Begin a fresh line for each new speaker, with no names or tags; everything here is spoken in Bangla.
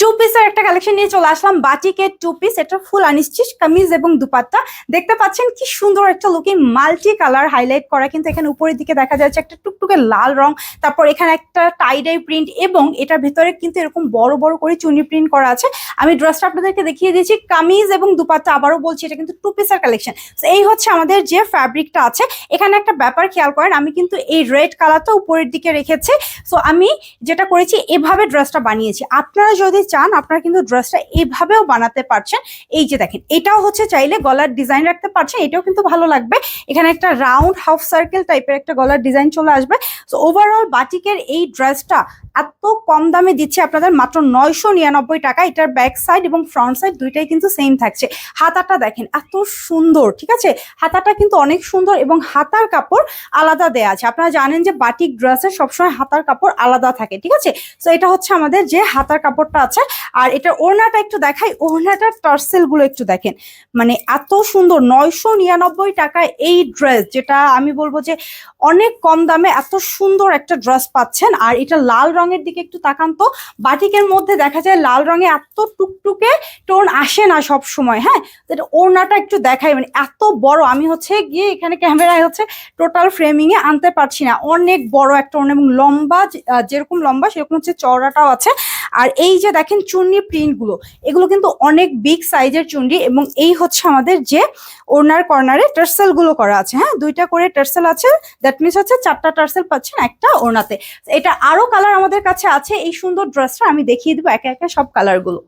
টু পিসের একটা কালেকশন নিয়ে চলে আসলাম, বাটিকের টু পিস। এটা ফুল আনস্টিচ কামিজ এবং দুপাট্টা। দেখতে পাচ্ছেন কি সুন্দর একটা লুকিং মাল্টি কালার হাইলাইট করা, কিন্তু এখানে উপরের দিকে দেখা যাচ্ছে একটা টুকটুকে লাল রং। তারপর এখানে একটা টাইডাই প্রিন্ট এবং এটার ভিতরে কিন্তু এরকম বড় বড় করে চুনি প্রিন্ট করা আছে। আমি ড্রেসটা আপনাদেরকে দেখিয়ে দিয়েছি, কামিজ এবং দুপাট্টা। আবারও বলছি, এটা কিন্তু টু পিসের কালেকশন। এই হচ্ছে আমাদের যে ফ্যাব্রিকটা আছে। এখানে একটা ব্যাপার খেয়াল করেন, আমি কিন্তু এই রেড কালারটা উপরের দিকে রেখেছি। সো আমি যেটা করেছি, এভাবে ড্রেসটা বানিয়েছি। আপনারা যদি চান আপনারা কিন্তু ড্রেসটা এভাবেও বানাতে পারছেন। এই যে দেখেন, এটাও হচ্ছে চাইলে গলার ডিজাইন রাখতে পারছেন, এটাও কিন্তু ভালো লাগবে। এখানে একটা রাউন্ড হাফ সার্কেল টাইপের একটা গলার ডিজাইন চলে আসবে। সো ওভারঅল বাটিকের এই ড্রেসটা এত কম দামে দিচ্ছে আপনাদের মাত্র 999 টাকা। এটার ব্যাক সাইড এবং ফ্রন্ট সাইড দুইটাই কিন্তু সেম থাকছে। হাতাটা দেখেন এত সুন্দর, ঠিক আছে? হাতাটা কিন্তু অনেক সুন্দর এবং হাতার কাপড় আলাদা দেয়া আছে। আপনারা জানেন যে বাটিক ড্রেসের সবসময় হাতার কাপড় আলাদা থাকে, ঠিক আছে? সো এটা হচ্ছে আমাদের যে হাতার কাপড়টা আছে। আর এটার ওড়নাটা একটু দেখাই, ওড়নাটার টার্সেল গুলো একটু দেখেন, মানে এত সুন্দর। 999 টাকায় এই ড্রেস, যেটা আমি বলবো যে অনেক কম দামে এত সুন্দর একটা ড্রেস পাচ্ছেন। আর এটা লাল রঙের দিকে একটু তাকান তো। বাটিকের মধ্যে দেখা যায় লাল রঙে এত টুকটুকে টোন আসে না সব সময়। হ্যাঁ, এটা ওড়নাটা একটু দেখাই, মানে এত বড়। আমি হচ্ছে গিয়ে এখানে ক্যামেরায় হচ্ছে টোটাল ফ্রেমিং এ আনতে পারছি না, অনেক বড় একটা ওড়না এবং লম্বা, যেরকম লম্বা সেরকম হচ্ছে চওড়াটাও আছে। আর এই যে দেখেন চুন্নি প্রিন্ট গুলো, এগুলো কিন্তু অনেক বিগ সাইজের চুন্নি। এবং এই হচ্ছে আমাদের যে ওড়নার কর্নারে টার্সেল গুলো করা আছে। হ্যাঁ, দুইটা করে টার্সেল আছে, দ্যাট মিনস হচ্ছে 4টা টার্সেল পাচ্ছেন একটা ওড়নাতে। এটা আরো কালার আমাদের কাছে আছে। এই সুন্দর ড্রেসটা আমি দেখিয়ে দিব একে একে সব কালার গুলো।